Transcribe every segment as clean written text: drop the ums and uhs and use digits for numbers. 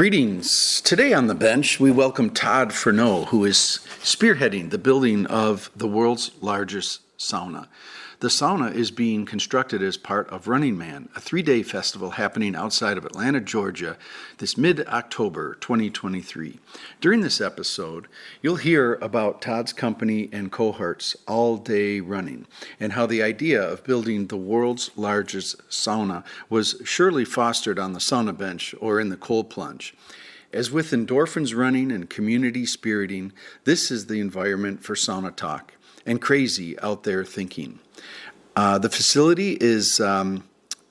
Greetings. Today on the bench, we welcome Todd Furneaux, who is spearheading the building of the world's largest sauna. The sauna is being constructed as part of Running Man, a 3-day festival happening outside of Atlanta, Georgia, this mid-October 2023. During this episode, you'll hear about Todd's company and cohorts All Day Running, and how the idea of building the world's largest sauna was surely fostered on the sauna bench or in the cold plunge. As with endorphins running and community spiriting, this is the environment for sauna talk and crazy out there thinking. The facility is going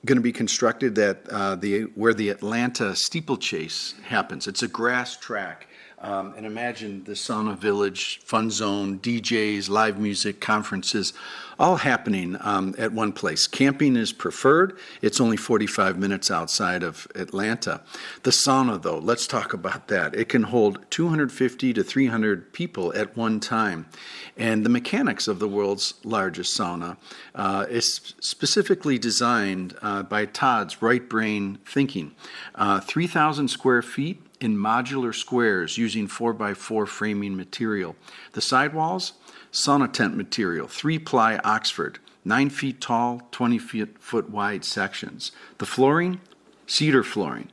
to be constructed at where the Atlanta steeplechase happens. It's a grass track. And imagine the Sauna Village, fun zone, DJs, live music, conferences, all happening at one place. Camping is preferred. It's only 45 minutes outside of Atlanta. The sauna, though, let's talk about that. It can hold 250 to 300 people at one time. And the mechanics of the world's largest sauna is specifically designed by Todd's right brain thinking. 3,000 square feet in modular squares using 4x4 framing material. The sidewalls, sauna tent material, 3-ply Oxford, 9 feet tall, 20 foot wide sections. The flooring, cedar flooring.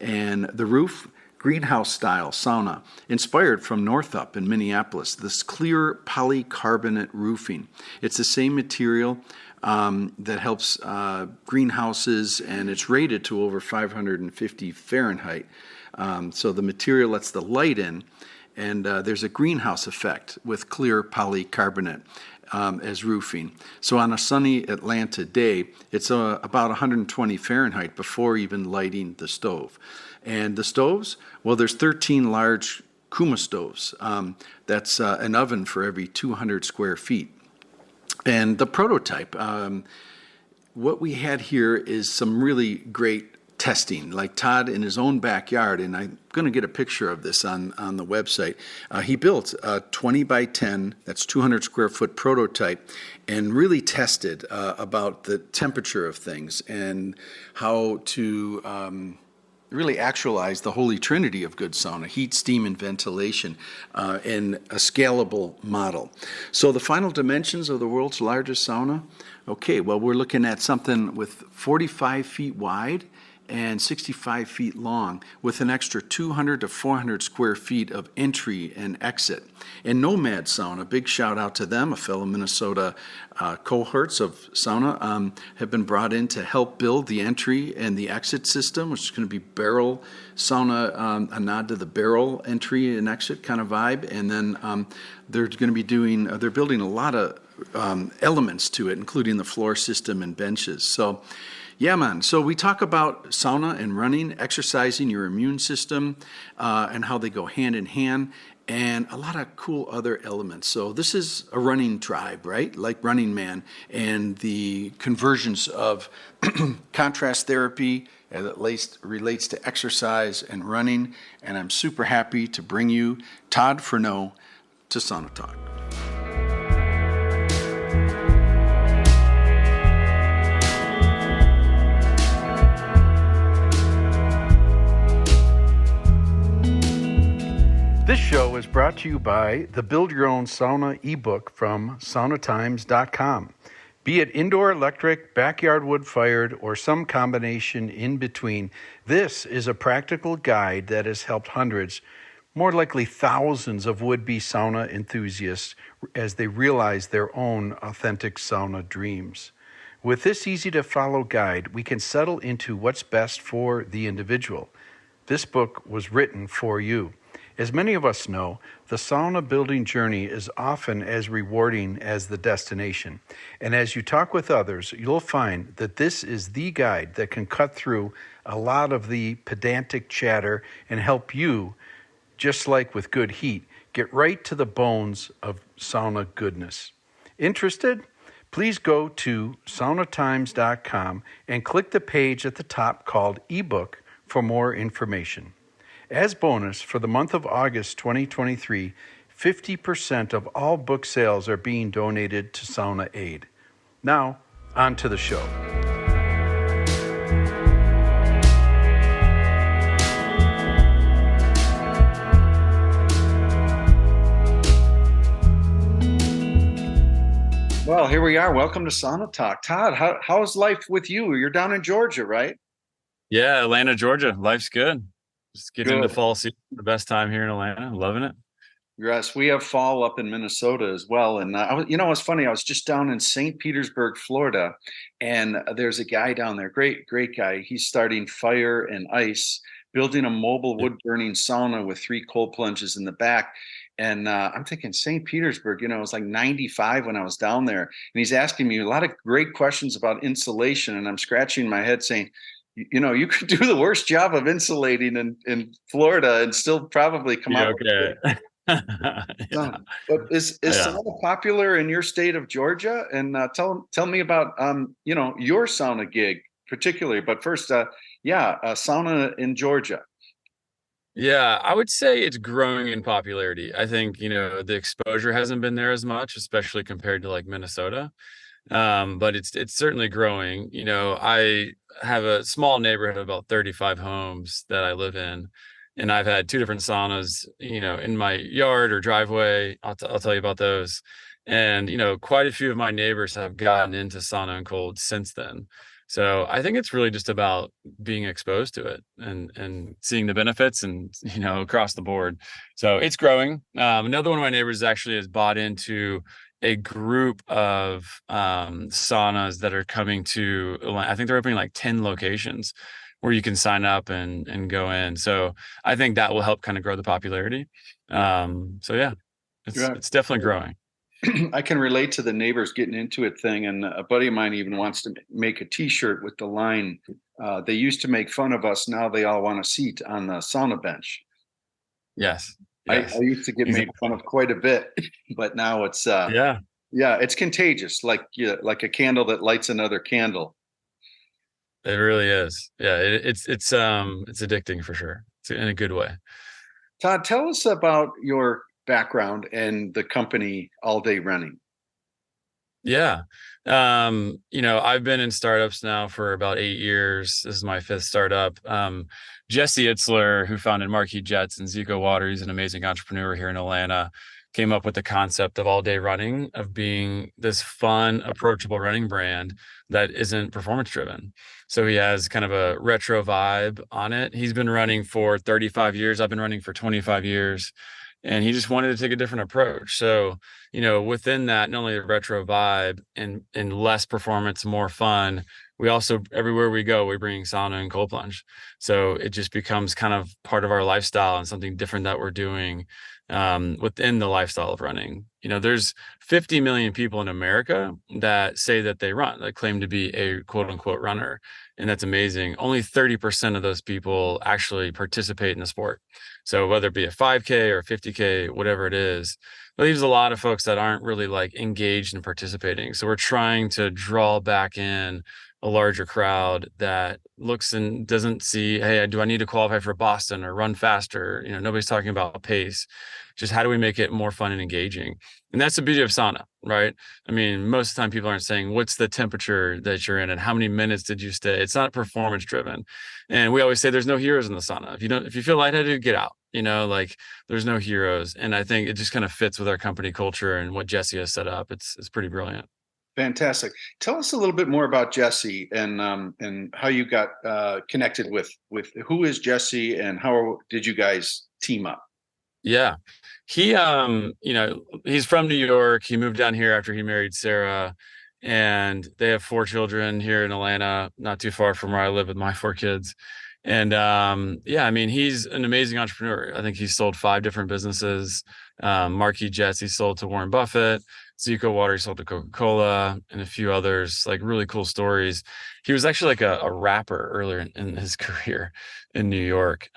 And the roof, greenhouse-style sauna, inspired from Northup in Minneapolis, this clear polycarbonate roofing. It's the same material that helps greenhouses, and it's rated to over 550 Fahrenheit. So the material lets the light in, and there's a greenhouse effect with clear polycarbonate as roofing. So on a sunny Atlanta day, it's about 120 Fahrenheit before even lighting the stove. And the stoves, well, there's 13 large Kuma stoves. That's an oven for every 200 square feet. And the prototype, what we had here is some really great testing, like Todd in his own backyard, and I'm going to get a picture of this on the website. He built a 20 by 10, that's 200 square foot prototype, and really tested about the temperature of things and how to really actualize the holy trinity of good sauna: heat, steam, and ventilation in a scalable model. So the final dimensions of the world's largest sauna, okay, well, we're looking at something with 45 feet wide and 65 feet long, with an extra 200 to 400 square feet of entry and exit. And Nomad Sauna, big shout out to them, a fellow Minnesota cohorts of sauna, have been brought in to help build the entry and the exit system, which is going to be barrel sauna, a nod to the barrel entry and exit kind of vibe. And then they're going to be they're building a lot of elements to it, including the floor system and benches. So yeah, man. So we talk about sauna and running, exercising your immune system, and how they go hand in hand, and a lot of cool other elements. So this is a running tribe, right? Like Running Man, and the convergence of contrast therapy as it relates to exercise and running. And I'm super happy to bring you Todd Furneaux to Sauna Talk. This show is brought to you by the Build Your Own Sauna ebook from saunatimes.com. Be it indoor electric, backyard wood-fired, or some combination in between, this is a practical guide that has helped hundreds, more likely thousands of would-be sauna enthusiasts as they realize their own authentic sauna dreams. With this easy-to-follow guide, we can settle into what's best for the individual. This book was written for you. As many of us know, the sauna building journey is often as rewarding as the destination. And as you talk with others, you'll find that this is the guide that can cut through a lot of the pedantic chatter and help you, just like with good heat, get right to the bones of sauna goodness. Interested? Please go to saunatimes.com and click the page at the top called ebook for more information. As bonus, for the month of August 2023, 50% of all book sales are being donated to Sauna Aid. Now, on to the show. Well, here we are. Welcome to Sauna Talk. Todd, how's life with you? You're down in Georgia, right? Yeah, Atlanta, Georgia. Life's good. Just getting into Good. fall season. The best time here in Atlanta. Loving it. Yes, we have fall up in Minnesota as well. And it's funny. I was just down in St. Petersburg, Florida, and there's a guy down there, great guy. He's starting fire and ice, building a mobile Yeah. wood burning sauna with 3 cold plunges in the back. And I'm thinking St. Petersburg, it was like 95 when I was down there. And he's asking me a lot of great questions about insulation. And I'm scratching my head saying, you could do the worst job of insulating in Florida and still probably come You out with okay? Yeah. sauna. But is Yeah. sauna popular in your state of Georgia? And tell me about your sauna gig particularly. But first, sauna in Georgia. Yeah, I would say it's growing in popularity. I think, the exposure hasn't been there as much, especially compared to like Minnesota. But it's certainly growing. I have a small neighborhood of about 35 homes that I live in, and I've had two different saunas, in my yard or driveway. I'll tell you about those. And, quite a few of my neighbors have gotten into sauna and cold since then. So I think it's really just about being exposed to it and seeing the benefits and, across the board. So it's growing. Another one of my neighbors actually has bought into a group of saunas that are coming to Atlanta. I think they're opening like 10 locations where you can sign up and go in. So I think that will help kind of grow the popularity. So yeah, Yeah. it's definitely growing. I can relate to the neighbors getting into it thing, and a buddy of mine even wants to make a T-shirt with the line. They used to make fun of us. Now they all want a seat on the sauna bench. Yes. I Yes. used to get made fun Exactly. of quite a bit, but now it's Yeah. yeah, it's contagious, like a candle that lights another candle. It really is. Yeah. It's addicting for sure. It's in a good way. Todd, tell us about your background and the company All Day Running. Yeah. I've been in startups now for about 8 years. This is my fifth startup. Jesse Itzler, who founded Marquis Jets and Zico Water, he's an amazing entrepreneur here in Atlanta, came up with the concept of all day running, of being this fun, approachable running brand that isn't performance driven. So he has kind of a retro vibe on it. He's been running for 35 years. I've been running for 25 years. And he just wanted to take a different approach. So, within that, not only a retro vibe and less performance, more fun, we also, everywhere we go, we bring sauna and cold plunge. So it just becomes kind of part of our lifestyle and something different that we're doing within the lifestyle of running. There's 50 million people in America that say that they run, that claim to be a quote unquote runner. And that's amazing. Only 30% of those people actually participate in the sport. So whether it be a 5K or 50K, whatever it is, it leaves a lot of folks that aren't really like engaged in participating. So we're trying to draw back in a larger crowd that looks and doesn't see, hey, do I need to qualify for Boston or run faster? Nobody's talking about pace. Just how do we make it more fun and engaging? And that's the beauty of sauna, right? I mean, most of the time people aren't saying what's the temperature that you're in and how many minutes did you stay. It's not performance driven. And we always say there's no heroes in the sauna. If you feel lightheaded, get out. Like there's no heroes. And I think it just kind of fits with our company culture and what Jesse has set up. It's pretty brilliant. Fantastic. Tell us a little bit more about Jesse and how you got connected with who is Jesse and how did you guys team up? Yeah. He he's from New York. He moved down here after he married Sarah, and they have 4 children here in Atlanta, not too far from where I live with my 4 kids. And yeah, I mean, he's an amazing entrepreneur. I think he's sold 5 different businesses. Marquis Jets, he sold to Warren Buffett. Zico Water, he sold to Coca-Cola, and a few others, like really cool stories. He was actually like a rapper earlier in his career in New York.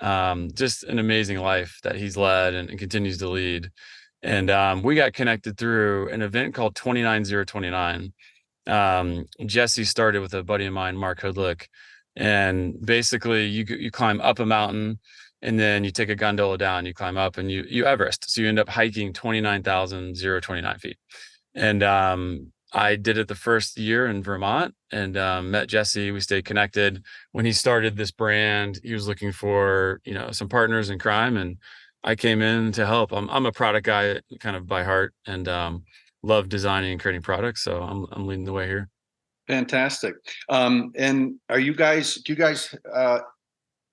Just an amazing life that he's led and continues to lead. And we got connected through an event called 29029. Jesse started with a buddy of mine, Mark Hoodlick, and basically you climb up a mountain and then you take a gondola down, you climb up and you Everest. So you end up hiking 29,029 feet. And I did it the first year in Vermont and met Jesse. We stayed connected. When he started this brand, he was looking for, some partners in crime, and I came in to help. I'm a product guy kind of by heart, and love designing and creating products. So I'm leading the way here. Fantastic. And do you guys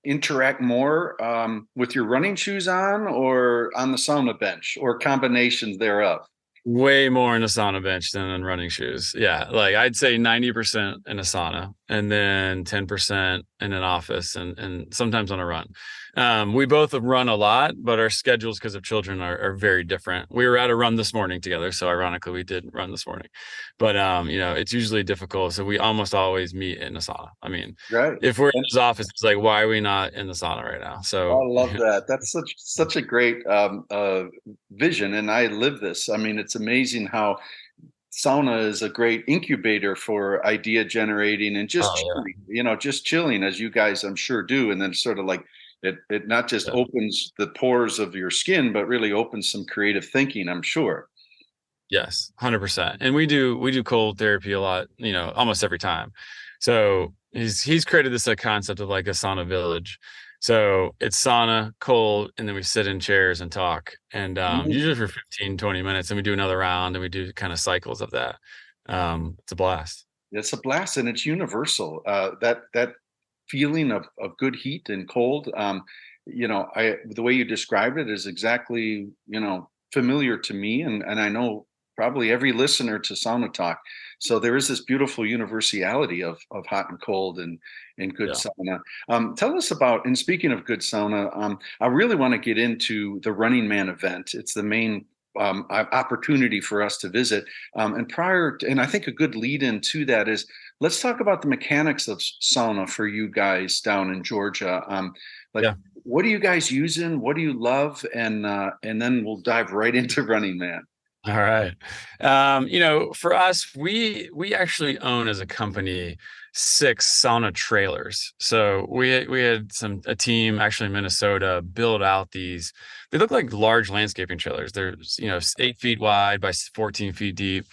interact more with your running shoes on or on the sauna bench or combinations thereof? Way more in a sauna bench than in running shoes. Yeah. Like I'd say 90% in a sauna and then 10% in an office and sometimes on a run. We both run a lot, but our schedules because of children are very different. We were at a run this morning together. So ironically we did run this morning, but it's usually difficult. So we almost always meet in a sauna. I mean, Right. if we're in And his office, it's like, why are we not in the sauna right now? I So love that. That's such a great vision, and I live this. I mean, it's amazing how sauna is a great incubator for idea generating and just oh chilling, just chilling as you guys I'm sure do. And then sort of like it not just yeah. opens the pores of your skin, but really opens some creative thinking, I'm sure. Yes, 100%. And we do cold therapy a lot, almost every time. So he's created this concept of like a sauna village. So it's sauna, cold, and then we sit in chairs and talk. And Mm, usually for 15, 20 minutes, and we do another round and we do kind of cycles of that. It's a blast. it's a blast and it's universal. That feeling of good heat and cold. I the way you described it is exactly familiar to me, and I know probably every listener to Sauna Talk. So there is this beautiful universality of hot and cold and good Yeah. sauna. Tell us about, and speaking of good sauna, I really want to get into the Running Man event. It's the main opportunity for us to visit. And I think a good lead into that is let's talk about the mechanics of sauna for you guys down in Georgia. Like, Yeah. what are you guys using? What do you love? And then we'll dive right into Running Man. All right. For us, we actually own as a company 6 sauna trailers. So we had a team actually in Minnesota build out these. They look like large landscaping trailers. They're 8 feet wide by 14 feet deep,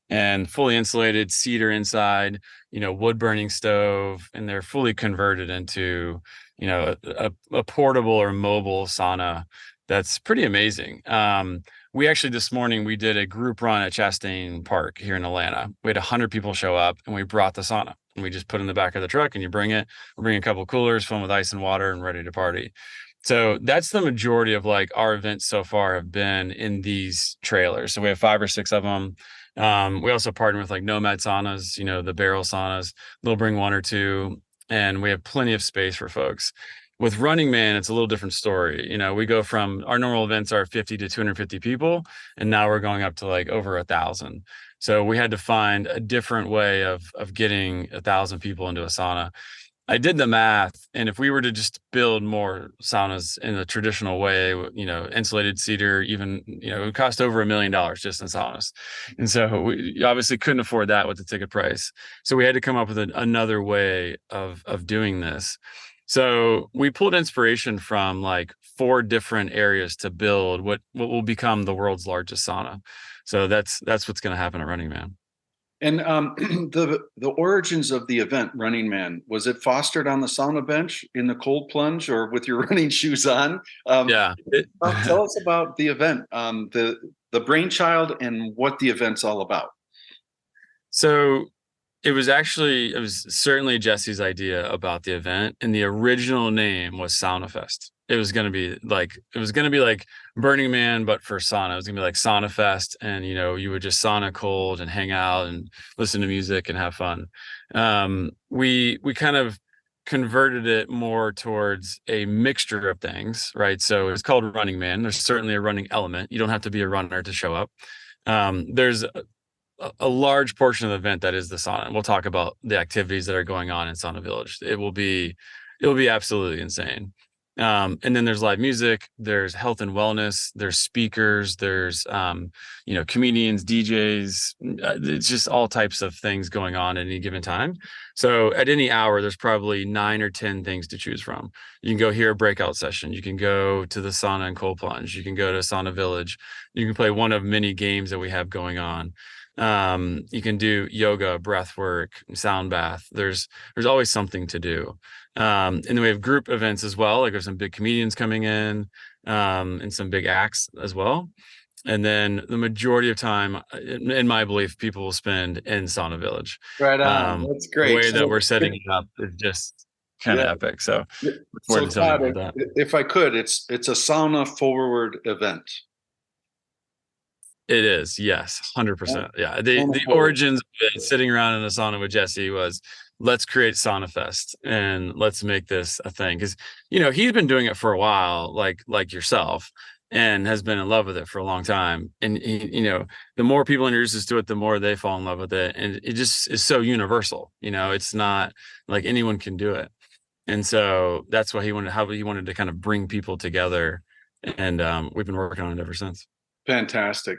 and fully insulated, cedar inside. Wood burning stove, and they're fully converted into a portable or mobile sauna. That's pretty amazing. We actually this morning we did a group run at Chastain Park here in Atlanta. We had 100 people show up, and we brought the sauna, and we just put it in the back of the truck, and you bring it. We bring a couple of coolers filled with ice and water and ready to party. So that's the majority of like our events so far have been in these trailers. So we have 5 or 6 of them. We also partner with like Nomad saunas, the barrel saunas. They'll bring 1 or 2, and we have plenty of space for folks. With Running Man, it's a little different story. We go from our normal events are 50 to 250 people, and now we're going up to like over 1,000. So we had to find a different way of getting 1,000 people into a sauna. I did the math, and if we were to just build more saunas in the traditional way, insulated cedar, even, it would cost over $1 million just in saunas. And so we obviously couldn't afford that with the ticket price. So we had to come up with another way of doing this. So we pulled inspiration from like 4 different areas to build what will become the world's largest sauna. So that's what's going to happen at Running Man. And the origins of the event, Running Man, was it fostered on the sauna bench in the cold plunge or with your running shoes on? Yeah. Tell us about the event, the brainchild, and what the event's all about. So it was certainly Jesse's idea about the event, and the original name was Sauna Fest. It was gonna be like Burning Man, but for sauna. It was gonna be like Sauna Fest, and you would just sauna cold and hang out and listen to music and have fun. We kind of converted it more towards a mixture of things, right? So it's called Running Man. There's certainly a running element. You don't have to be a runner to show up. There's a large portion of the event that is the sauna. And we'll talk about the activities that are going on in Sauna Village. It will be absolutely insane. And then there's live music, there's health and wellness, there's speakers, there's comedians, DJs. It's just all types of things going on at any given time. So at any hour, there's probably 9 or 10 things to choose from. You can go hear a breakout session. You can go to the sauna and cold plunge. You can go to Sauna Village. You can play one of many games that we have going on. You can do yoga, breath work, sound bath. There's always something to do. And then we have group events as well. Like there's some big comedians coming in, and some big acts as well. And then the majority of time, in my belief, people will spend in Sauna Village. Right on. That's The great. way that we're So, setting it up is just kind yeah. of epic. So look forward So to telling you Todd, about that. if I could, it's a sauna forward event. It is, yes, Yeah. 100%. Yeah, the Sauna forward. origins of it, sitting around in a sauna with Jesse, was let's create Sauna Fest and let's make this a thing. Because he's been doing it for a while, like yourself, and has been in love with it for a long time. And the more people introduce us to it, the more they fall in love with it, and it just is so universal. It's not like anyone can do it, and so that's why he wanted to kind of bring people together, and we've been working on it ever since. Fantastic.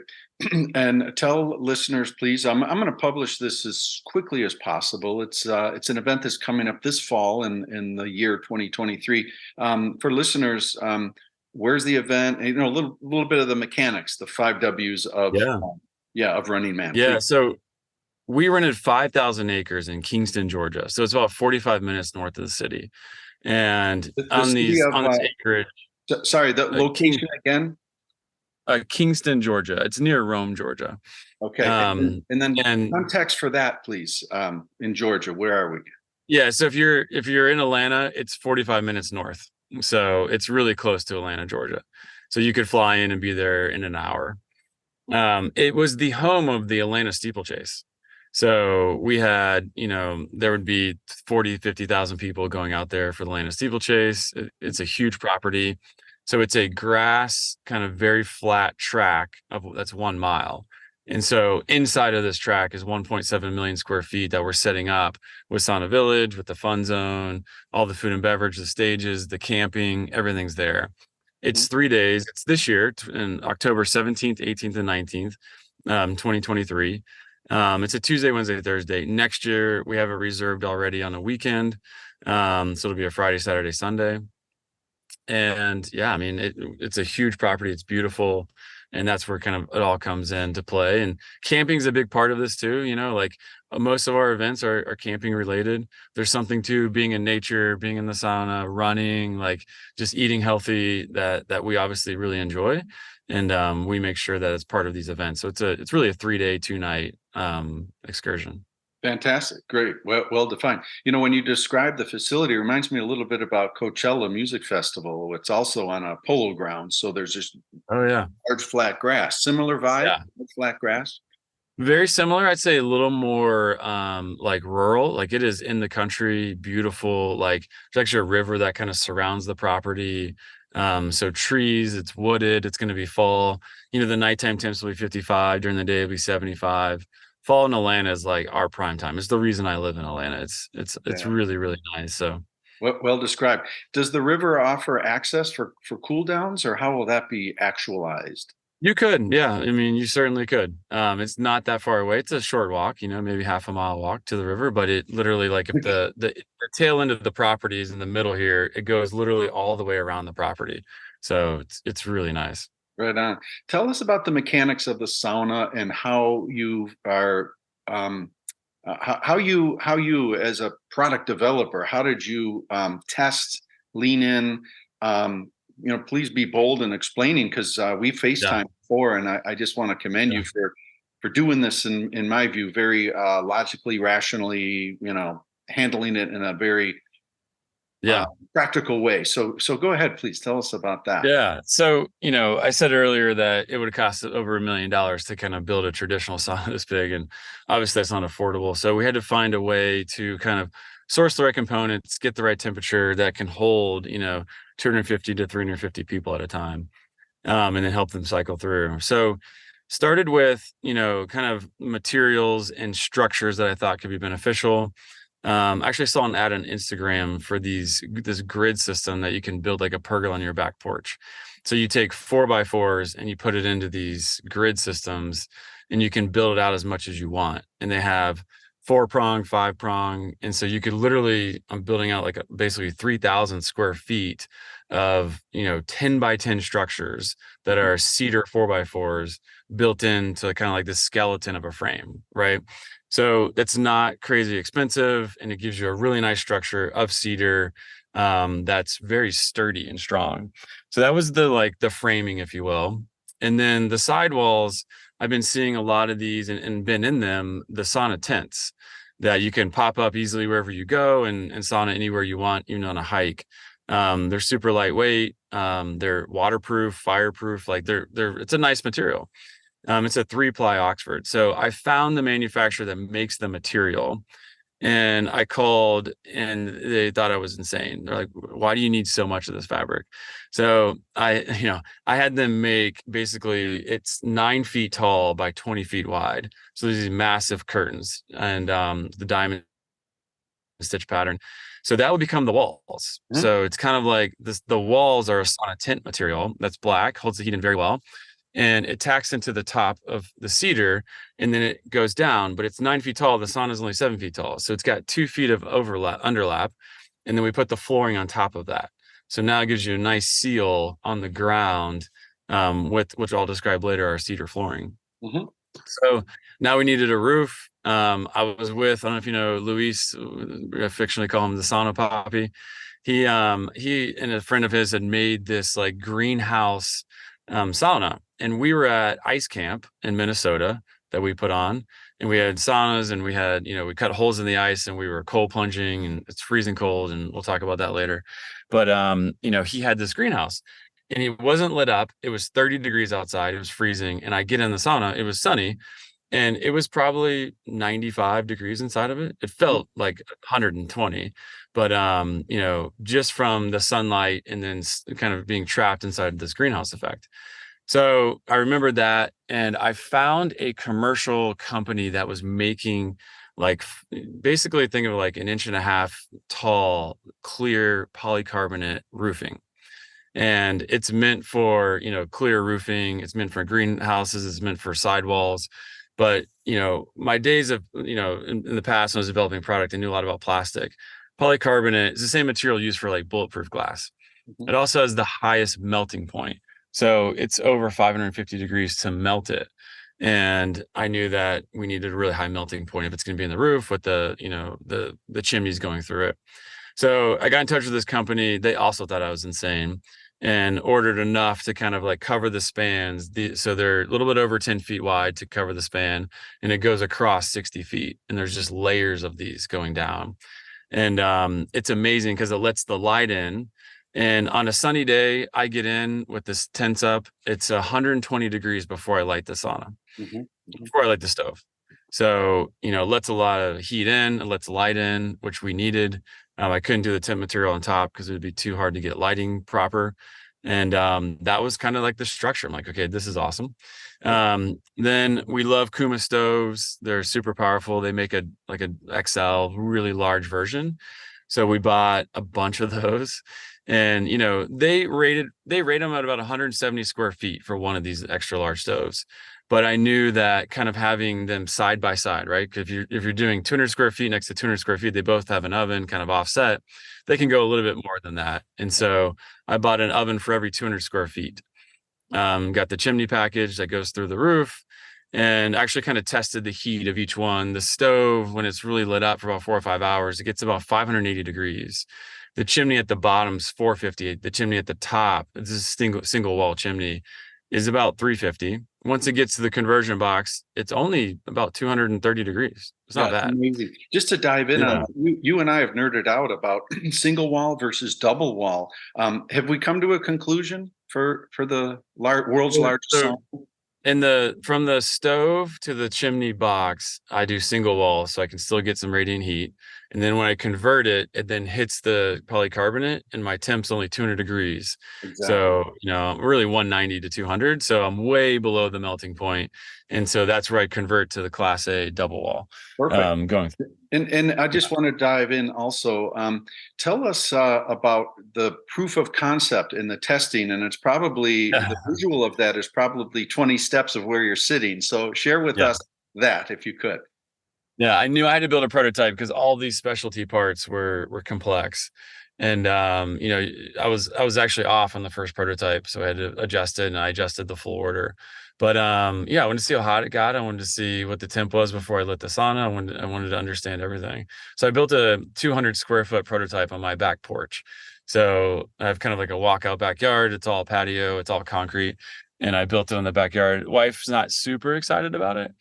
And tell listeners, please, I'm going to publish this as quickly as possible. It's an event that's coming up this fall in the year 2023. For listeners, where's the event? A little bit of the mechanics, the 5 Ws of Yeah. of Running Man, Yeah, please. so we rented 5,000 acres in Kingston, Georgia. So it's about 45 minutes north of the city. And The city of on this acreage, sorry, the King, location again. Kingston, Georgia. It's near Rome, Georgia. Okay, Um, and then and context for that, please. In Georgia, where are we? yeah, so if you're in Atlanta, it's 45 minutes north. So it's really close to Atlanta, Georgia. So you could fly in and be there in an hour. It was the home of the Atlanta steeplechase. So we had, there would be 40, 50,000 people going out there for the Atlanta steeplechase. It's a huge property. So it's a grass kind of very flat track that's 1 mile. And so inside of this track is 1.7 million square feet that we're setting up with Sauna Village, with the fun zone, all the food and beverage, the stages, the camping, everything's there. It's 3 days. It's this year in October 17th, 18th, and 19th, 2023. It's a Tuesday, Wednesday, Thursday. Next year, we have it reserved already on a weekend. So it'll be a Friday, Saturday, Sunday. And yeah, I mean, it's a huge property. It's beautiful. And that's where kind of it all comes into play. And camping is a big part of this too. Like most of our events are camping related. There's something to being in nature, being in the sauna, running, like just eating healthy that we obviously really enjoy. And we make sure that it's part of these events. So it's really a 3-day, 2-night excursion. Fantastic. Great. Well defined. When you describe the facility, it reminds me a little bit about Coachella Music Festival. It's also on a polo ground. So there's just Oh yeah. large flat grass. Similar vibe, Yeah. flat grass. Very similar. I'd say a little more like rural. Like it is in the country, beautiful. Like there's actually a river that kind of surrounds the property. So trees, it's wooded, it's gonna be fall. The nighttime temps will be 55, during the day it'll be 75. Fall in Atlanta is like our prime time. It's the reason I live in Atlanta. It's Yeah. really, really nice. So Well described. Does the river offer access for cool downs, or how will that be actualized? you could, yeah. I mean, you certainly could. It's not that far away. It's a short walk, maybe half a mile walk to the river, but it literally, like, if the tail end of the property is in the middle here, it goes literally all the way around the property. So it's really nice. Right on. Tell us about the mechanics of the sauna and how you are how you as a product developer, how did you test, lean in? Please be bold in explaining, because we Yeah. FaceTime before, and I just want to commend Yeah. you for doing this in my view very logically, rationally, handling it in a very uh, Yeah. practical way. So go ahead, please tell us about that. Yeah. So, I said earlier that it would cost over $1 million to kind of build a traditional sauna this big. And obviously that's not affordable. So we had to find a way to kind of source the right components, get the right temperature that can hold, 250 to 350 people at a time, and then help them cycle through. So started with, kind of materials and structures that I thought could be beneficial. I actually saw an ad on Instagram for this grid system that you can build like a pergola on your back porch. So you take 4x4s and you put it into these grid systems, and you can build it out as much as you want. And they have 4-prong, 5-prong. And so you could literally, I'm building out like basically 3,000 square feet of, 10 by 10 structures that are cedar 4x4s built into kind of like the skeleton of a frame, right? So it's not crazy expensive, and it gives you a really nice structure of cedar that's very sturdy and strong. So that was the framing, if you will. And then the sidewalls, I've been seeing a lot of these and been in them, the sauna tents that you can pop up easily wherever you go and sauna anywhere you want, even on a hike. They're super lightweight. They're waterproof, fireproof. Like it's a nice material. It's a 3-ply Oxford. So I found the manufacturer that makes the material, and I called and they thought I was insane. They're like, why do you need so much of this fabric? So I had them make, basically it's 9 feet tall by 20 feet wide. So there's these massive curtains and the diamond stitch pattern. So that would become the walls. Mhm. So it's kind of like this, the walls are a sauna tent material that's black, holds the heat in very well, and it tacks into the top of the cedar and then it goes down, but it's 9 feet tall. The sauna is only 7 feet tall. So it's got 2 feet of underlap. And then we put the flooring on top of that. So now it gives you a nice seal on the ground, with which I'll describe later, our cedar flooring. Mhm. So now we needed a roof. I don't know if you know Luis, we affectionately call him the sauna poppy. He and a friend of his had made this like greenhouse sauna, and we were at ice camp in Minnesota that we put on, and we had saunas, and we had, we cut holes in the ice, and we were cold plunging, and it's freezing cold, and we'll talk about that later. But he had this greenhouse, and it wasn't lit up. It was 30 degrees outside. It was freezing, and I get in the sauna. It was sunny, and it was probably 95 degrees inside of it. It felt like 120, but just from the sunlight and then kind of being trapped inside this greenhouse effect. So I remembered that, and I found a commercial company that was making, like, basically think of like an 1.5 inch tall clear polycarbonate roofing. And it's meant for, clear roofing. It's meant for greenhouses. It's meant for sidewalls. But, my days of, in the past, when I was developing product, I knew a lot about plastic. Polycarbonate is the same material used for like bulletproof glass. Mhm. It also has the highest melting point. So it's over 550 degrees to melt it. And I knew that we needed a really high melting point if it's going to be in the roof with the chimneys going through it. So I got in touch with this company. They also thought I was insane, and ordered enough to kind of like cover the spans. So they're a little bit over 10 feet wide to cover the span, and it goes across 60 feet. And there's just layers of these going down. And it's amazing because it lets the light in. And on a sunny day, I get in with this tents up. It's 120 degrees before I light the sauna, Mhm. Mhm. before I light the stove. So, lets a lot of heat in, it lets light in, which we needed. I couldn't do the tent material on top because it would be too hard to get lighting proper. And that was kind of like the structure. I'm like, okay, this is awesome. Then we love Kuma stoves. They're super powerful. They make a XL, really large version. So we bought a bunch of those, and they rate them at about 170 square feet for one of these extra large stoves. But I knew that kind of having them side by side, right? Because if you're doing 200 square feet next to 200 square feet, they both have an oven kind of offset. They can go a little bit more than that. And so I bought an oven for every 200 square feet. Got the chimney package that goes through the roof, and actually kind of tested the heat of each one. The stove, when it's really lit up for about 4 or 5 hours, it gets about 580 degrees. The chimney at the bottom's 450. The chimney at the top, this is a single wall chimney, is about 350. Once it gets to the conversion box, it's only about 230 degrees. It's not Yeah, it's bad. amazing. Just to dive in on Yeah. that, you and I have nerded out about single wall versus double wall. Have we come to a conclusion for the world's largest So sauna? from the stove to the chimney box, I do single wall so I can still get some radiant heat. And then when I convert it, it then hits the polycarbonate, and my temp's only 200 degrees. Exactly. So, really 190 to 200. So I'm way below the melting point. And so that's where I convert to the Class A double wall, Perfect. going through. And I just want to dive in also. Tell us about the proof of concept and the testing. And it's probably the visual of that is probably 20 steps of where you're sitting. So share with Yeah. us that if you could. Yeah, I knew I had to build a prototype because all these specialty parts were complex. And I was actually off on the first prototype, so I had to adjust it, and I adjusted the full order. But I wanted to see how hot it got. I wanted to see what the temp was before I lit the sauna. I wanted to understand everything. So I built a 200 square foot prototype on my back porch. So I have kind of like a walkout backyard. It's all patio, it's all concrete. and I built it in the backyard. Wife's not super excited about it,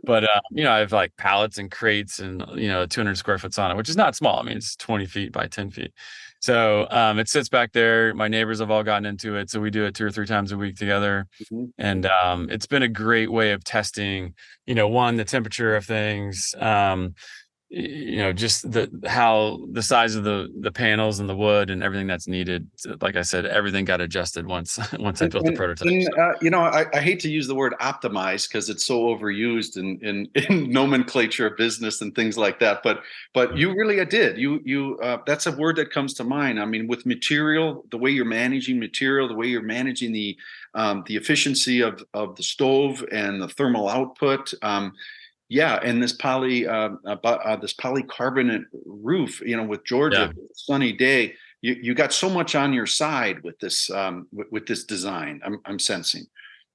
but I have like pallets and crates and 200 square foot sauna, which is not small. I mean, it's 20 feet by 10 feet. So it sits back there. My neighbors have all gotten into it, so we do it 2 or 3 times a week together. Mhm. And it's been a great way of testing, one, the temperature of things, just how the size of the panels and the wood and everything that's needed. So, like I said, everything got adjusted once once I built the prototype. I hate to use the word optimize because it's so overused in nomenclature of business and things like that. But you really did. That's a word that comes to mind. I mean, with material, the way you're managing material, the way you're managing the efficiency of the stove and the thermal output. Yeah, and this this polycarbonate roof, with Georgia, Yeah. sunny day, you got so much on your side with this with this design. I'm sensing.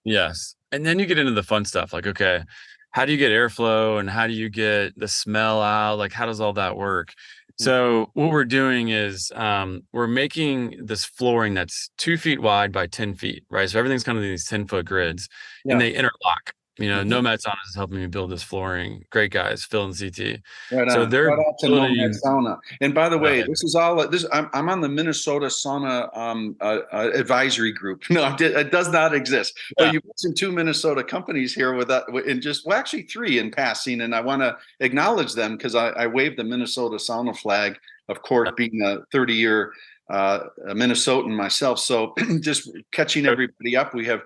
Yes. And then you get into the fun stuff like, okay, how do you get airflow and how do you get the smell out? Like, how does all that work? So what we're doing is we're making this flooring that's 2 feet wide by 10 feet, right? So everything's kind of these 10-foot grids and Yeah. they interlock. Mhm. Nomad Sauna is helping me build this flooring. Great guys, Phil and CT. Right So on. they're Shout out to Nomad building, Sauna. And by the way, right. this is all this. I'm on the Minnesota Sauna advisory group. No, it does not exist. But Yeah. you mentioned two Minnesota companies here with that, and just well, actually three in passing. And I want to acknowledge them because I waved the Minnesota Sauna flag, of course, being a 30-year Minnesotan myself. So just catching everybody up. We have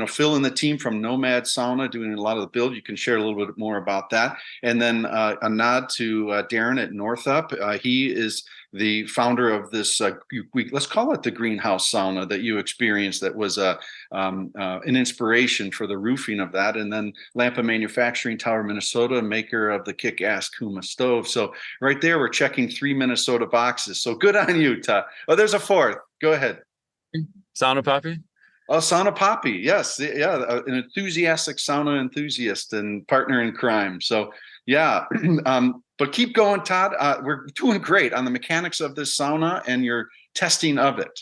Phil and the team from Nomad Sauna doing a lot of the build. You can share a little bit more about that. And then a nod to Darren at Northup. He is the founder of this, let's call it the greenhouse sauna that you experienced that was an inspiration for the roofing of that. And then Lampa Manufacturing, Tower, Minnesota, maker of the kick-ass Kuma stove. So right there, we're checking 3 Minnesota boxes. So good on you, Todd. Oh, there's a fourth. Go ahead. Sauna Poppy? Oh, Sauna Poppy, yes, yeah, an enthusiastic sauna enthusiast and partner in crime. So, yeah, but keep going, Todd. We're doing great on the mechanics of this sauna and your testing of it.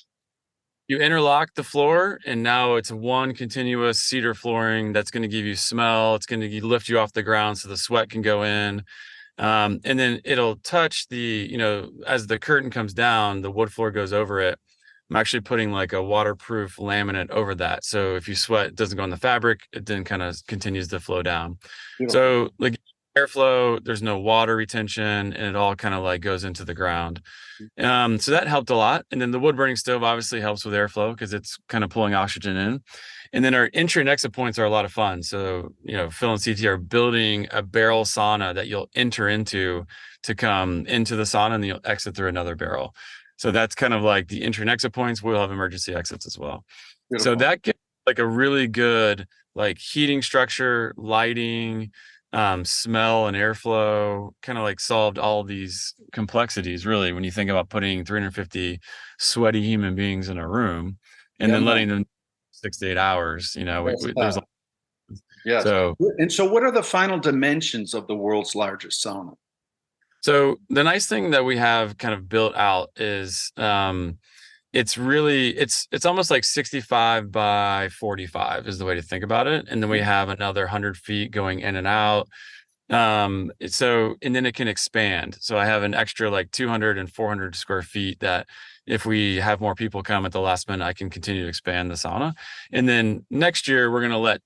You interlock the floor, and now it's one continuous cedar flooring that's going to give you smell. It's going to lift you off the ground so the sweat can go in. And then it'll touch as the curtain comes down, the wood floor goes over it. I'm actually putting like a waterproof laminate over that. So if you sweat, it doesn't go on the fabric. It then kind of continues to flow down. Beautiful. So like airflow, there's no water retention, and it all kind of like goes into the ground. So that helped a lot. And then the wood burning stove obviously helps with airflow because it's kind of pulling oxygen in. And then our entry and exit points are a lot of fun. So, Phil and CT are building a barrel sauna that you'll enter into to come into the sauna, and then you'll exit through another barrel. So that's kind of like the entry and exit points. We'll have emergency exits as well. Beautiful. So that gets like a really good like heating structure, lighting, smell and airflow, kind of like solved all these complexities really when you think about putting 350 sweaty human beings in a room and then letting them 6 to 8 hours. There's yes. So And so what are the final dimensions of the world's largest sauna? So the nice thing that we have kind of built out is it's almost like 65 by 45 is the way to think about it. And then we have another 100 feet going in and out. And then it can expand. So I have an extra like 200 and 400 square feet that if we have more people come at the last minute, I can continue to expand the sauna. And then next year we're going to let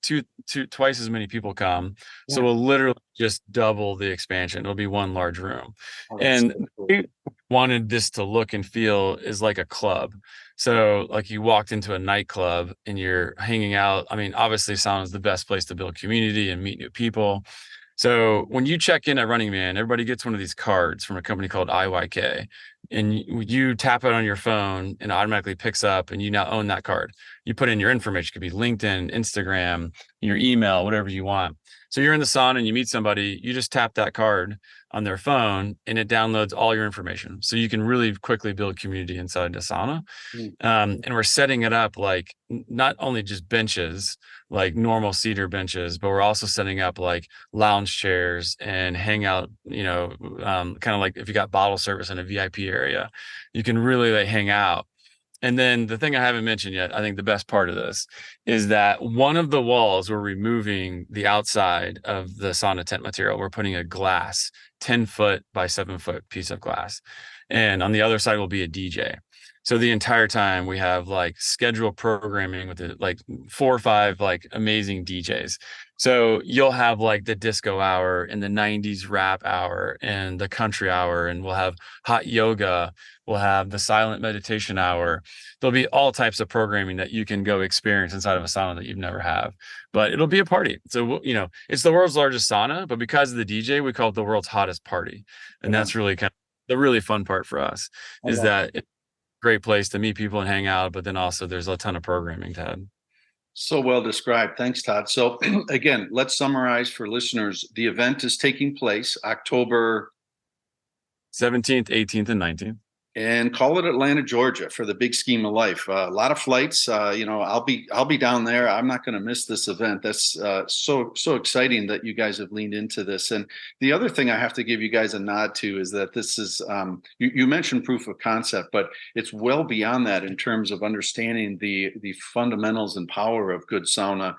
twice as many people come. Yeah. So we'll literally just double the expansion. It'll be one large room. And so cool. We wanted this to look and feel is like a club. So like you walked into a nightclub and you're hanging out. I mean, obviously sauna is the best place to build community and meet new people. So when you check in at Running Man, everybody gets one of these cards from a company called IYK, and you tap it on your phone and it automatically picks up, and you now own that card. You put in your information, it could be LinkedIn, Instagram, your email, whatever you want. So you're in the sauna and you meet somebody, you just tap that card on their phone and it downloads all your information. So you can really quickly build community inside the sauna. And we're setting it up like not only just benches, like normal cedar benches, but we're also setting up like lounge chairs and hangout, kind of like if you got bottle service in a VIP area, you can really like hang out. And then the thing I haven't mentioned yet, I think the best part of this is that one of the walls, we're removing the outside of the sauna tent material. We're putting a glass, 10-foot by 7-foot piece of glass. And on the other side will be a DJ. So the entire time we have like scheduled programming with it, like 4 or 5 like amazing DJs. So you'll have like the disco hour and the 90s rap hour and the country hour, and we'll have hot yoga. We'll have the silent meditation hour. There'll be all types of programming that you can go experience inside of a sauna that you've never have, but it'll be a party. So, it's the world's largest sauna, but because of the DJ, we call it the world's hottest party. And that's really kind of the really fun part for us, is that it's a great place to meet people and hang out, but then also there's a ton of programming to have. So well described. Thanks, Todd. So again, let's summarize for listeners. The event is taking place October 17th, 18th, and 19th. And call it Atlanta, Georgia, for the big scheme of life. A lot of flights. I'll be down there. I'm not going to miss this event. That's so exciting that you guys have leaned into this. And the other thing I have to give you guys a nod to is that this is you mentioned proof of concept, but it's well beyond that in terms of understanding the fundamentals and power of good sauna.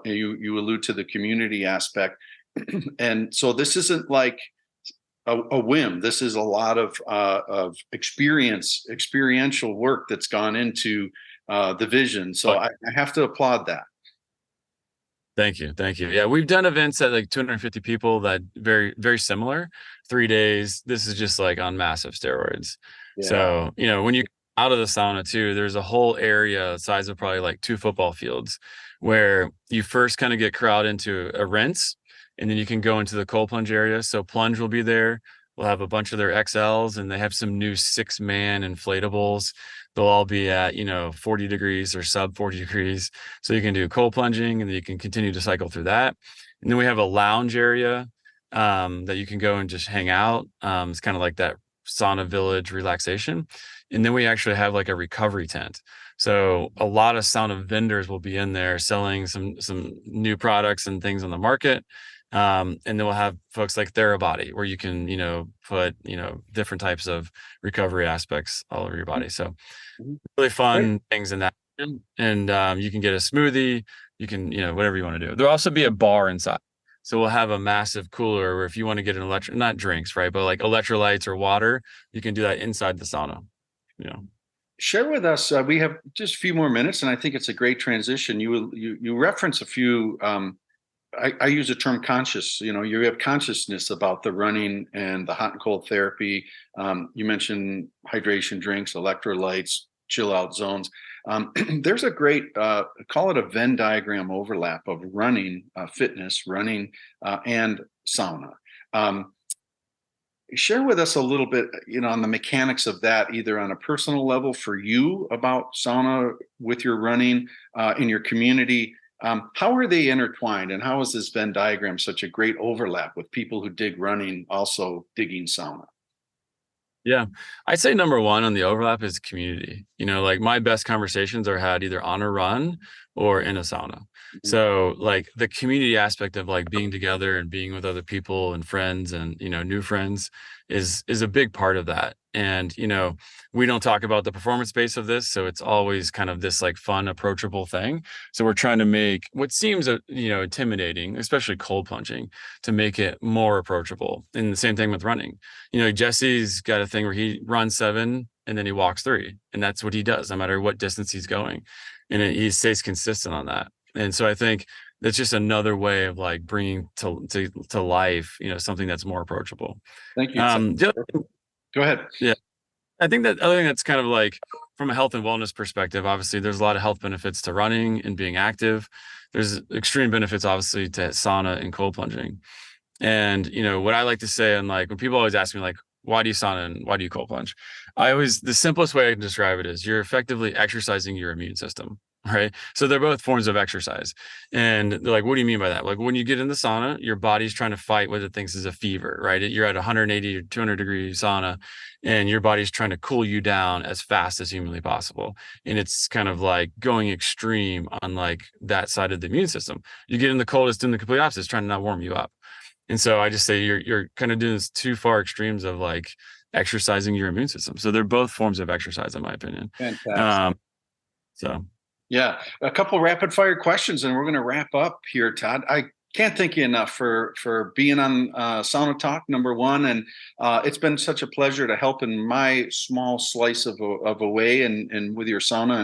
You allude to the community aspect, and so this isn't like a whim. This is a lot of experiential work that's gone into the vision. So I have to applaud that. Thank you. Yeah, we've done events at like 250 people that very, very similar, 3 days. This is just like on massive steroids. Yeah. So, when you out of the sauna too, there's a whole area the size of probably like 2 football fields where you first kind of get crowded into a rinse, and then you can go into the cold plunge area. So plunge will be there. We'll have a bunch of their XLs, and they have some new 6-man inflatables. They'll all be at, 40 degrees or sub 40 degrees. So you can do cold plunging, and then you can continue to cycle through that. And then we have a lounge area that you can go and just hang out. It's kind of like that Sauna Village relaxation. And then we actually have like a recovery tent. So a lot of sauna vendors will be in there selling some new products and things on the market. And then we'll have folks like Therabody, where you can, put, different types of recovery aspects all over your body. So really fun things in that. And you can get a smoothie, you can, whatever you want to do. There'll also be a bar inside. So we'll have a massive cooler where if you want to get an not drinks, right, but like electrolytes or water, you can do that inside the sauna. Share with us. We have just a few more minutes, and I think it's a great transition. You reference a few. I use the term conscious. You have consciousness about the running and the hot and cold therapy. You mentioned hydration drinks, electrolytes, chill out zones. There's a great, call it a Venn diagram overlap of running, fitness, running, and sauna. Share with us a little bit, on the mechanics of that, either on a personal level for you about sauna with your running in your community. How are they intertwined, and how is this Venn diagram such a great overlap with people who dig running also digging sauna? Yeah, I'd say number one on the overlap is community. Like my best conversations are had either on a run or in a sauna. So like the community aspect of like being together and being with other people and friends and, new friends is a big part of that. And, we don't talk about the performance base of this. So it's always kind of this like fun, approachable thing. So we're trying to make what seems, intimidating, especially cold plunging, to make it more approachable. And the same thing with running. Jesse's got a thing where he runs 7 and then he walks 3. And that's what he does, no matter what distance he's going. And he stays consistent on that. And so I think that's just another way of like bringing to life, something that's more approachable. Thank you. Go ahead. Yeah. I think that other thing that's kind of like from a health and wellness perspective, obviously there's a lot of health benefits to running and being active. There's extreme benefits, obviously, to sauna and cold plunging. And, what I like to say, and like when people always ask me like, why do you sauna and why do you cold plunge? The simplest way I can describe it is you're effectively exercising your immune system. Right. So they're both forms of exercise. And they're like, what do you mean by that? Like when you get in the sauna, your body's trying to fight what it thinks is a fever, right? You're at 180 or 200 degree sauna and your body's trying to cool you down as fast as humanly possible. And it's kind of like going extreme on like that side of the immune system. You get in the coldest, doing the complete opposite, it's trying to not warm you up. And so I just say you're kind of doing this 2 far extremes of like exercising your immune system. So they're both forms of exercise, in my opinion. Fantastic. So Yeah, a couple rapid fire questions, and we're going to wrap up here, Todd. I can't thank you enough for being on Sauna Talk number one, and it's been such a pleasure to help in my small slice of a way, and with your sauna,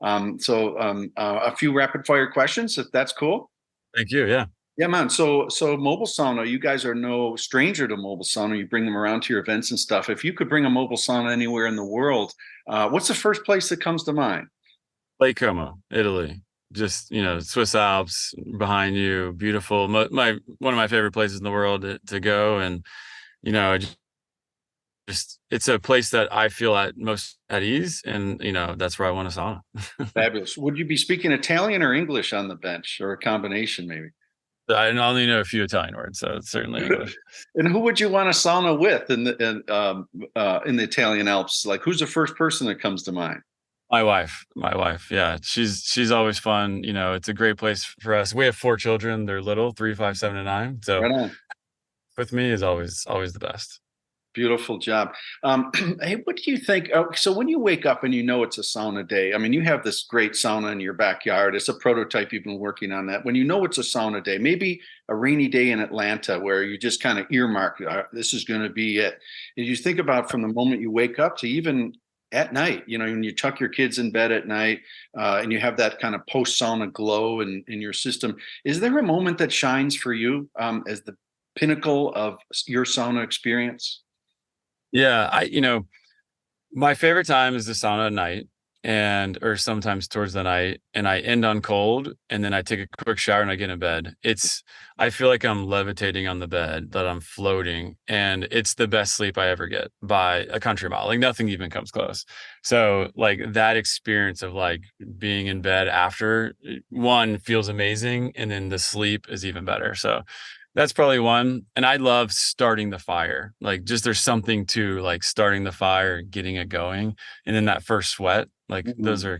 and a few rapid fire questions, if that's cool. thank you. Yeah. Yeah, man. So mobile sauna, you guys are no stranger to mobile sauna. You bring them around to your events and stuff. If you could bring a mobile sauna anywhere in the world, what's the first place that comes to mind? Lake Como, Italy. Just, Swiss Alps behind you, beautiful. My one of my favorite places in the world to go, and just it's a place that I feel at most at ease, and that's where I want a sauna. Fabulous. Would you be speaking Italian or English on the bench, or a combination, maybe? I only know a few Italian words, so it's certainly English. And who would you want a sauna with in the Italian Alps? Like, who's the first person that comes to mind? My wife. Yeah. She's always fun. It's a great place for us. We have 4 children. They're little, 3, 5, 7, and 9. So Right on. with me is always the best. Beautiful job. Hey, what do you think? So when you wake up and you know it's a sauna day, I mean, you have this great sauna in your backyard. It's a prototype. You've been working on that. When you know it's a sauna day, maybe a rainy day in Atlanta where you just kind of earmark, this is going to be it. And you think about from the moment you wake up to even at night, when you tuck your kids in bed at night, and you have that kind of post sauna glow in your system. Is there a moment that shines for you as the pinnacle of your sauna experience? Yeah. My favorite time is the sauna at night, or sometimes towards the night, and I end on cold, and then I take a quick shower and I get in bed. I feel like I'm levitating on the bed, that I'm floating, and it's the best sleep I ever get by a country mile. Like nothing even comes close. So like that experience of like being in bed after one feels amazing, and then the sleep is even better. So that's probably one. And I love starting the fire. Like just there's something to like starting the fire, getting it going. And then that first sweat, like those are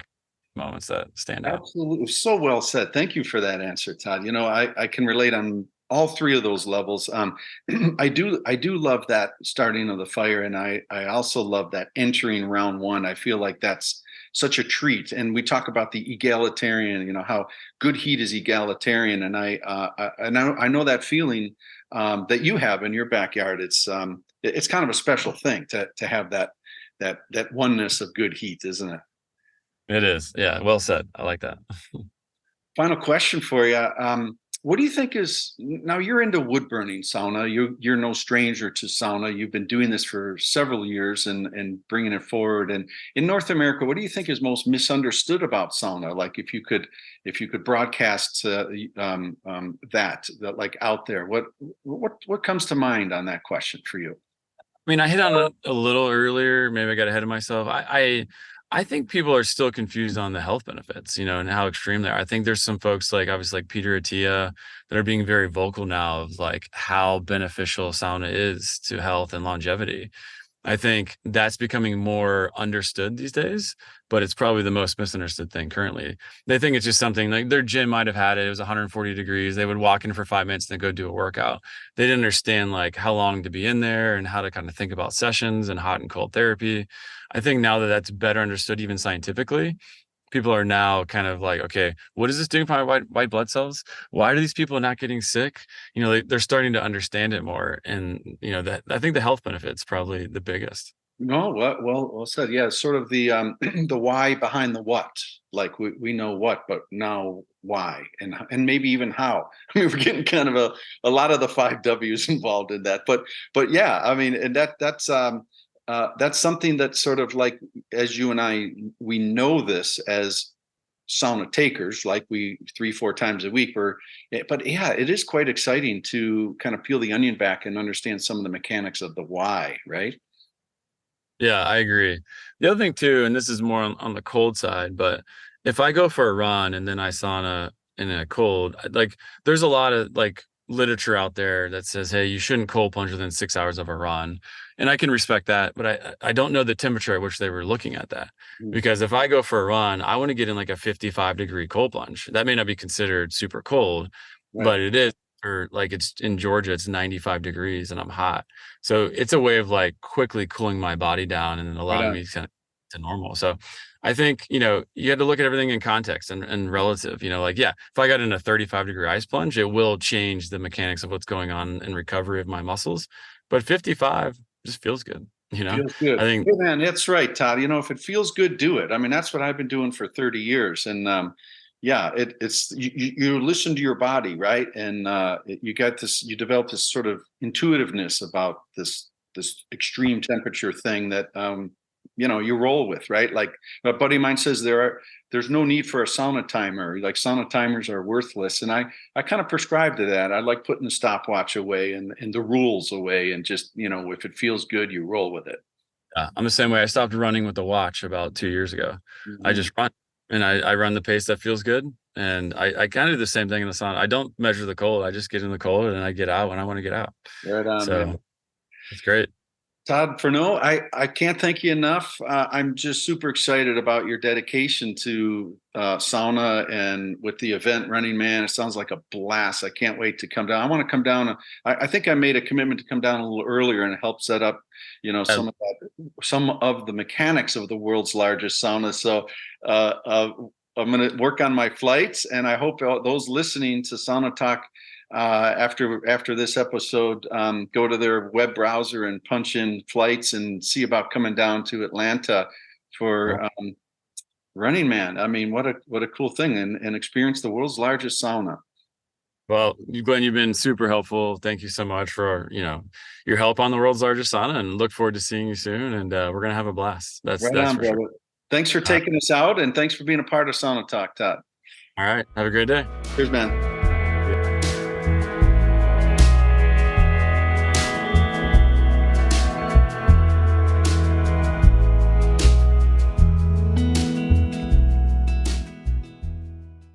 moments that stand out. Absolutely. So well said. Thank you for that answer, Todd. I can relate on all three of those levels. I do love that starting of the fire. And I also love that entering round one. I feel like that's such a treat. And we talk about the egalitarian, how good heat is egalitarian. And I know that feeling that you have in your backyard. It's kind of a special thing to have that oneness of good heat, isn't it? It is. Yeah. Well said. I like that. Final question for you. What do you think is now you're into wood burning sauna? You're no stranger to sauna. You've been doing this for several years and bringing it forward. And in North America, what do you think is most misunderstood about sauna? Like if you could broadcast that like out there, what comes to mind on that question for you? I mean, I hit on it a little earlier. Maybe I got ahead of myself. I think people are still confused on the health benefits, and how extreme they are. I think there's some folks like obviously like Peter Attia that are being very vocal now of like how beneficial sauna is to health and longevity. I think that's becoming more understood these days, but it's probably the most misunderstood thing currently. They think it's just something like their gym might have had it. It was 140 degrees. They would walk in for 5 minutes and then go do a workout. They didn't understand like how long to be in there and how to kind of think about sessions and hot and cold therapy. I think now that that's better understood, even scientifically, people are now kind of like, okay, what is this doing for my white blood cells? Why are these people not getting sick? They're starting to understand it more. And, that I think the health benefits probably the biggest. No, well said. Yeah, it's sort of the the why behind the what. Like we know what, but now why and maybe even how. I mean, we're getting kind of a lot of the 5 W's involved in that. But yeah, I mean, and that's something that's sort of like, as you and we know this as sauna takers, like we 3-4 times a week. But yeah, it is quite exciting to kind of peel the onion back and understand some of the mechanics of the why, right? Yeah, I agree. The other thing too, and this is more on the cold side, but if I go for a run and then I sauna in a cold, like there's a lot of like literature out there that says, hey, you shouldn't cold plunge within 6 hours of a run. And I can respect that, but I don't know the temperature at which they were looking at that. Because if I go for a run, I want to get in like a 55-degree cold plunge. That may not be considered super cold, Right. but it is or like it's in Georgia, it's 95 degrees and I'm hot. So it's a way of like quickly cooling my body down and then Right allowing on. me to normal. So I think, you know, you had to look at everything in context and relative, you know, like, yeah, if I got in a 35-degree ice plunge, it will change the mechanics of what's going on in recovery of my muscles. But 55 just feels good, you know? Feels good. I think, Hey, man, that's right, Todd. You know, if it feels good, do it. I mean, that's what I've been doing for 30 years. And yeah, it's you listen to your body, right? And you got this, you develop this sort of intuitiveness about this extreme temperature thing that you know, you roll with, right? Like a buddy of mine says there's no need for a sauna timer. Like sauna timers are worthless. And I kind of prescribe to that. I like putting the stopwatch away and the rules away, and just, you know, if it feels good, you roll with it. I'm the same way. I stopped running with the watch about 2 years ago. I Mhm. just run and I run the pace that feels good. And I kind of do the same thing in the sauna. I don't measure the cold. I just get in the cold and I get out when I want to get out. Right on, man. So it's great. Todd Furneaux, I can't thank you enough. I'm just super excited about your dedication to sauna and with the event Running Man. It sounds like a blast. I can't wait to come down. I want to come down. I think I made a commitment to come down a little earlier and help set up, you know, Uh, some of the mechanics of the world's largest sauna. So I'm going to work on my flights, and I hope those listening to Sauna Talk after this episode, go to their web browser and punch in flights and see about coming down to Atlanta for Running Man. I mean, what a cool thing, and experience the world's largest sauna. Well, Glenn, you've been super helpful. Thank you so much for, you know, your help on the world's largest sauna, and look forward to seeing you soon. And we're going to have a blast. Right That's on, for sure. brother. Thanks for taking us out, and thanks for being a part of Sauna Talk, Todd. All right. Have a great day. Cheers, man.